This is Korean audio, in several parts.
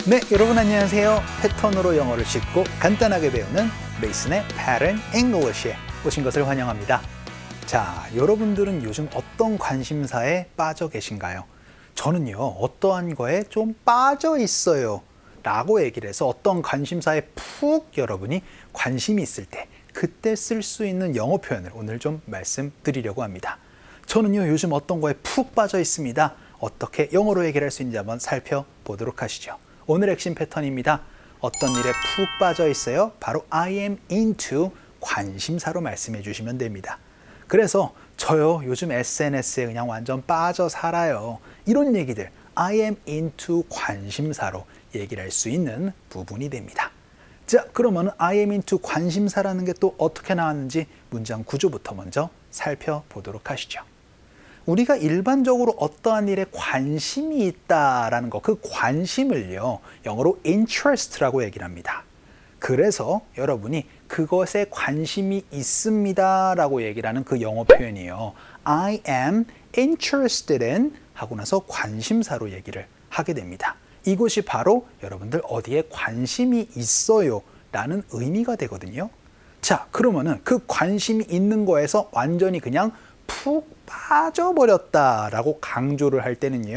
네, 여러분 안녕하세요. 패턴으로 영어를 쉽고 간단하게 배우는 메이슨의 Pattern English에 오신 것을 환영합니다. 자, 여러분들은 요즘 어떤 관심사에 빠져 계신가요? 저는요, 어떠한 거에 좀 빠져 있어요 라고 얘기를 해서 어떤 관심사에 푹 여러분이 관심이 있을 때 그때 쓸 수 있는 영어 표현을 오늘 좀 말씀드리려고 합니다. 저는요, 요즘 어떤 거에 푹 빠져 있습니다. 어떻게 영어로 얘기를 할 수 있는지 한번 살펴보도록 하시죠. 오늘 핵심 패턴입니다. 어떤 일에 푹 빠져 있어요? 바로 I am into 관심사로 말씀해 주시면 됩니다. 그래서 저요, 요즘 SNS에 그냥 완전 빠져 살아요. 이런 얘기들 I am into 관심사로 얘기를 할 수 있는 부분이 됩니다. 자, 그러면 I am into 관심사라는 게 또 어떻게 나왔는지 문장 구조부터 먼저 살펴보도록 하시죠. 우리가 일반적으로 어떠한 일에 관심이 있다라는 거, 그 관심을요, 영어로 interest라고 얘기를 합니다. 그래서 여러분이 그것에 관심이 있습니다 라고 얘기를 하는 그 영어 표현이에요. I am interested in 하고 나서 관심사로 얘기를 하게 됩니다. 이것이 바로 여러분들 어디에 관심이 있어요 라는 의미가 되거든요. 자, 그러면은 그 관심이 있는 거에서 완전히 그냥 푹 빠져버렸다라고 강조를 할 때는요,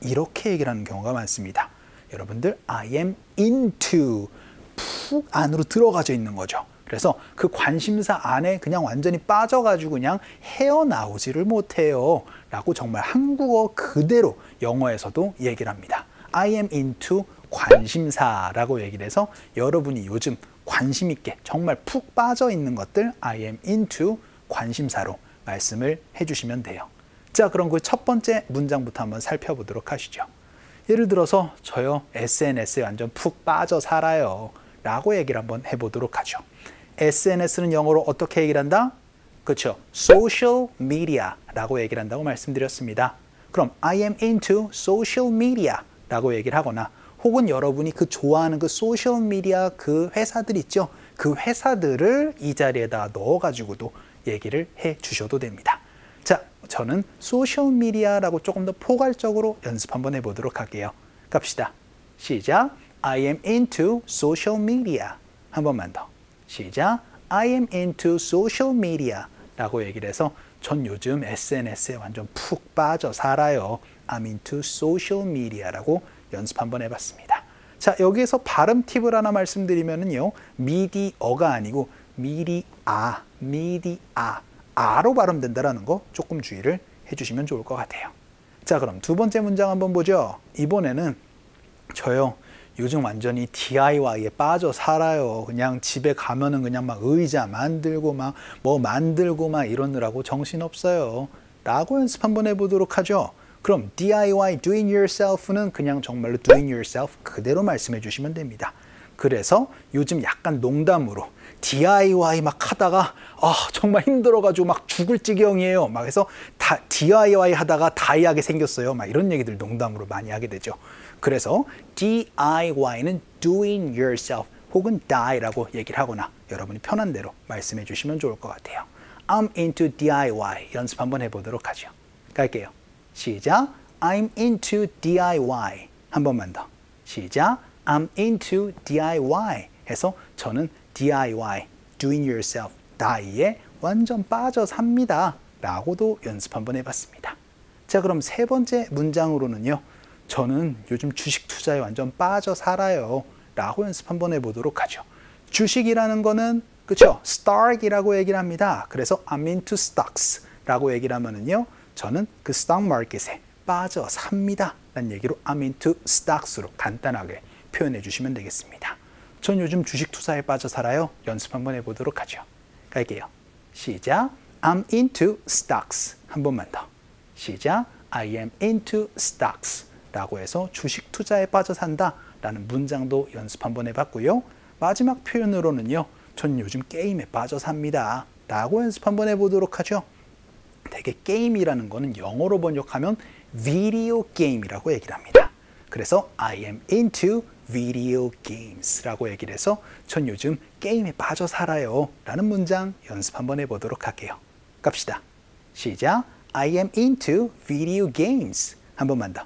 이렇게 얘기를 하는 경우가 많습니다. 여러분들 I am into 푹 안으로 들어가져 있는 거죠. 그래서 그 관심사 안에 그냥 완전히 빠져가지고 그냥 헤어나오지를 못해요 라고 정말 한국어 그대로 영어에서도 얘기를 합니다. I am into 관심사라고 얘기를 해서 여러분이 요즘 관심 있게 정말 푹 빠져 있는 것들 I am into 관심사로 말씀을 해주시면 돼요. 자, 그럼 그 첫 번째 문장부터 한번 살펴보도록 하시죠. 예를 들어서 저요, SNS에 완전 푹 빠져 살아요 라고 얘기를 한번 해보도록 하죠. SNS는 영어로 어떻게 얘기를 한다? 그렇죠. Social Media 라고 얘기를 한다고 말씀드렸습니다. 그럼 I am into social media 라고 얘기를 하거나 혹은 여러분이 그 좋아하는 그 소셜미디어 그 회사들 있죠. 그 회사들을 이 자리에다 넣어가지고도 얘기를 해 주셔도 됩니다. 자, 저는 소셜미디어라고 조금 더 포괄적으로 연습 한번 해보도록 할게요. 갑시다. 시작. I am into social media. 한 번만 더. 시작. I am into social media 라고 얘기를 해서 전 요즘 SNS에 완전 푹 빠져 살아요. I'm into social media라고 연습 한번 해봤습니다. 자, 여기에서 발음 팁을 하나 말씀드리면은요, 미디어가 아니고 아로 발음된다라는 거 조금 주의를 해주시면 좋을 것 같아요. 자, 그럼 두 번째 문장 한번 보죠. 이번에는 저요, 요즘 완전히 DIY에 빠져 살아요. 그냥 집에 가면은 그냥 막 의자 만들고 막 뭐 만들고 막 이러느라고 정신없어요 라고 연습 한번 해보도록 하죠. 그럼 DIY, doing yourself는 그냥 정말로 doing yourself 그대로 말씀해 주시면 됩니다. 그래서 요즘 약간 농담으로 DIY 막 하다가 정말 힘들어가지고 막 죽을 지경이에요. 막 해서 DIY 하다가 다이하게 생겼어요. 막 이런 얘기들 농담으로 많이 하게 되죠. 그래서 DIY는 doing yourself 혹은 die라고 얘기를 하거나 여러분이 편한 대로 말씀해 주시면 좋을 것 같아요. I'm into DIY 연습 한번 해보도록 하죠. 갈게요. 시작. I'm into DIY. 한 번만 더. 시작. I'm into DIY 해서 저는 DIY, doing yourself, die에 완전 빠져 삽니다 라고도 연습 한번 해봤습니다. 자, 그럼 세 번째 문장으로는요, 저는 요즘 주식 투자에 완전 빠져 살아요 라고 연습 한번 해보도록 하죠. 주식이라는 거는 그쵸? stock이라고 얘기를 합니다. 그래서 I'm into stocks 라고 얘기를 하면은요, 저는 그 스톡 마켓에 빠져 삽니다 라는 얘기로 I'm into stocks로 간단하게 표현해 주시면 되겠습니다. 전 요즘 주식 투자에 빠져 살아요. 연습 한번 해보도록 하죠. 갈게요. 시작. I'm into stocks. 한 번만 더. 시작. I am into stocks 라고 해서 주식 투자에 빠져 산다 라는 문장도 연습 한번 해봤고요. 마지막 표현으로는요, 전 요즘 게임에 빠져 삽니다 라고 연습 한번 해보도록 하죠. 되게 게임이라는 거는 영어로 번역하면 video game이라고 얘기를 합니다. 그래서 I am into video games 라고 얘기를 해서 전 요즘 게임에 빠져 살아요 라는 문장 연습 한번 해보도록 할게요. 갑시다. 시작. I am into video games. 한 번만 더.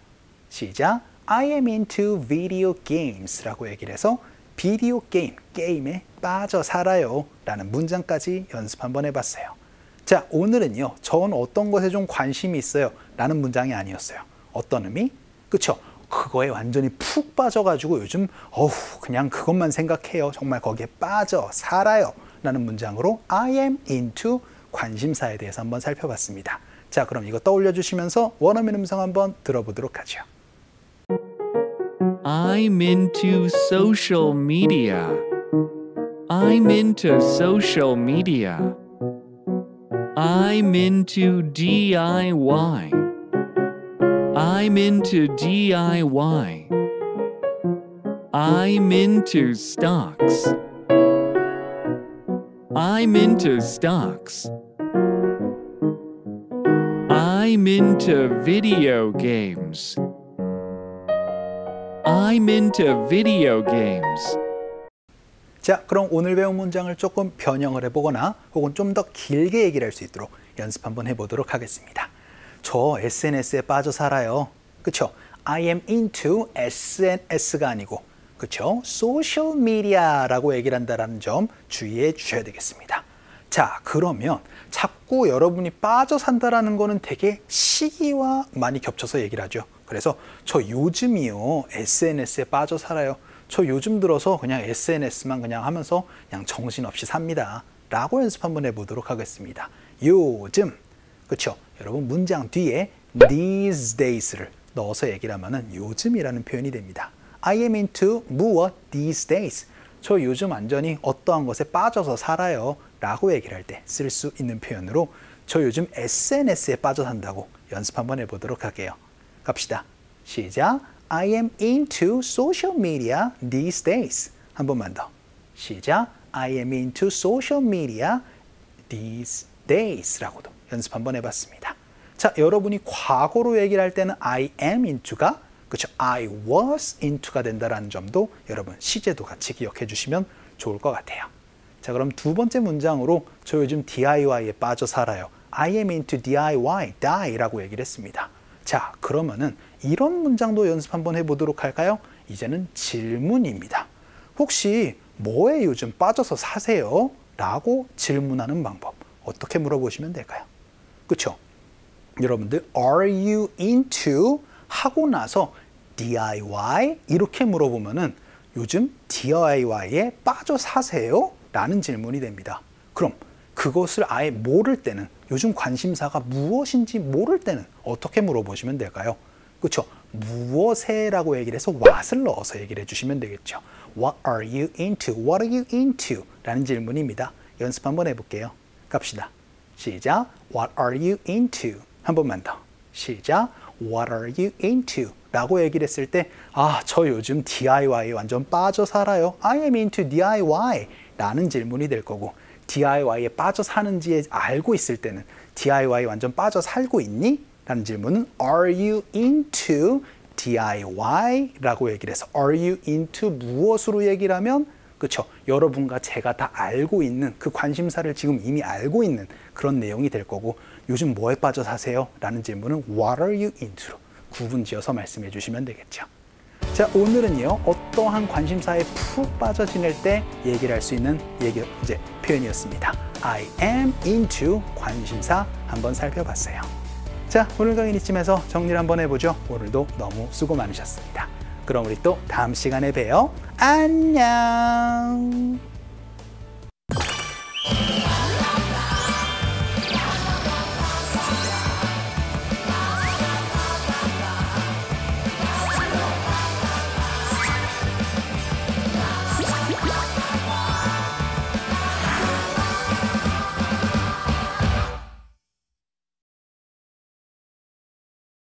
시작. I am into video games 라고 얘기를 해서 비디오 게임, 게임에 빠져 살아요 라는 문장까지 연습 한번 해봤어요. 자, 오늘은요, 전 어떤 것에 좀 관심이 있어요 라는 문장이 아니었어요. 어떤 의미? 그쵸? 그거에 완전히 푹 빠져가지고 요즘 그냥 그것만 생각해요. 정말 거기에 빠져 살아요 라는 문장으로 I am into 관심사에 대해서 한번 살펴봤습니다. 자, 그럼 이거 떠올려 주시면서 원어민 음성 한번 들어보도록 하죠. I'm into social media. I'm into social media. I'm into DIY. I'm into DIY. I'm into stocks. I'm into stocks. I'm into video games. I'm into video games. 자, 그럼 오늘 배운 문장을 조금 변형을 해보거나 혹은 좀 더 길게 얘기를 할 수 있도록 연습 한번 해보도록 하겠습니다. 저 SNS에 빠져 살아요. 그쵸? I am into SNS가 아니고, 그쵸? 소셜 미디어라고 얘기를 한다는 점 주의해 주셔야 되겠습니다. 자, 그러면 자꾸 여러분이 빠져 산다라는 거는 되게 시기와 많이 겹쳐서 얘기를 하죠. 그래서 저 요즘이요, SNS에 빠져 살아요. 저 요즘 들어서 그냥 SNS만 그냥 하면서 그냥 정신없이 삽니다. 라고 연습 한번 해보도록 하겠습니다. 요즘, 그쵸? 여러분 문장 뒤에 these days를 넣어서 얘기를 하면은 요즘이라는 표현이 됩니다. I am into 무엇 these days. 저 요즘 완전히 어떠한 것에 빠져서 살아요. 라고 얘기를 할 때 쓸 수 있는 표현으로 저 요즘 SNS에 빠져 산다고 연습 한번 해보도록 할게요. 갑시다. 시작. I am into social media these days. 한 번만 더. 시작. I am into social media these days 라고도 연습 한번 해봤습니다. 자, 여러분이 과거로 얘기를 할 때는 I am into가, 그렇죠? I was into가 된다는 점도 여러분 시제도 같이 기억해 주시면 좋을 것 같아요. 자, 그럼 두 번째 문장으로 저 요즘 DIY에 빠져 살아요. I am into DIY, die라고 얘기를 했습니다. 자, 그러면은 이런 문장도 연습 한번 해보도록 할까요? 이제는 질문입니다. 혹시 뭐에 요즘 빠져서 사세요? 라고 질문하는 방법 어떻게 물어보시면 될까요? 그렇죠? 여러분들 Are you into? 하고 나서 DIY? 이렇게 물어보면은 요즘 DIY에 빠져 사세요? 라는 질문이 됩니다. 그럼 그것을 아예 모를 때는, 요즘 관심사가 무엇인지 모를 때는 어떻게 물어보시면 될까요? 그렇죠? 무엇에 라고 얘기를 해서 what을 넣어서 얘기를 해주시면 되겠죠. What are you into? What are you into? 라는 질문입니다. 연습 한번 해볼게요. 갑시다. 시작. What are you into? 한 번만 더. 시작. What are you into? 라고 얘기를 했을 때, 아, 저 요즘 DIY에 완전 빠져 살아요. I am into DIY. 라는 질문이 될 거고, DIY에 빠져 사는지 알고 있을 때는 DIY에 완전 빠져 살고 있니? 라는 질문은 Are you into DIY? 라고 얘기를 해서 Are you into 무엇으로 얘기를 하면, 그렇죠? 여러분과 제가 다 알고 있는 그 관심사를 지금 이미 알고 있는 그런 내용이 될 거고, 요즘 뭐에 빠져 사세요? 라는 질문은 What are you into로 구분 지어서 말씀해 주시면 되겠죠. 자, 오늘은요, 어떠한 관심사에 푹 빠져 지낼 때 얘기를 할 수 있는 표현이었습니다. I am into 관심사 한번 살펴봤어요. 자, 오늘 강의는 이쯤에서 정리를 한번 해보죠. 오늘도 너무 수고 많으셨습니다. 그럼 우리 또 다음 시간에 봬요. 안녕!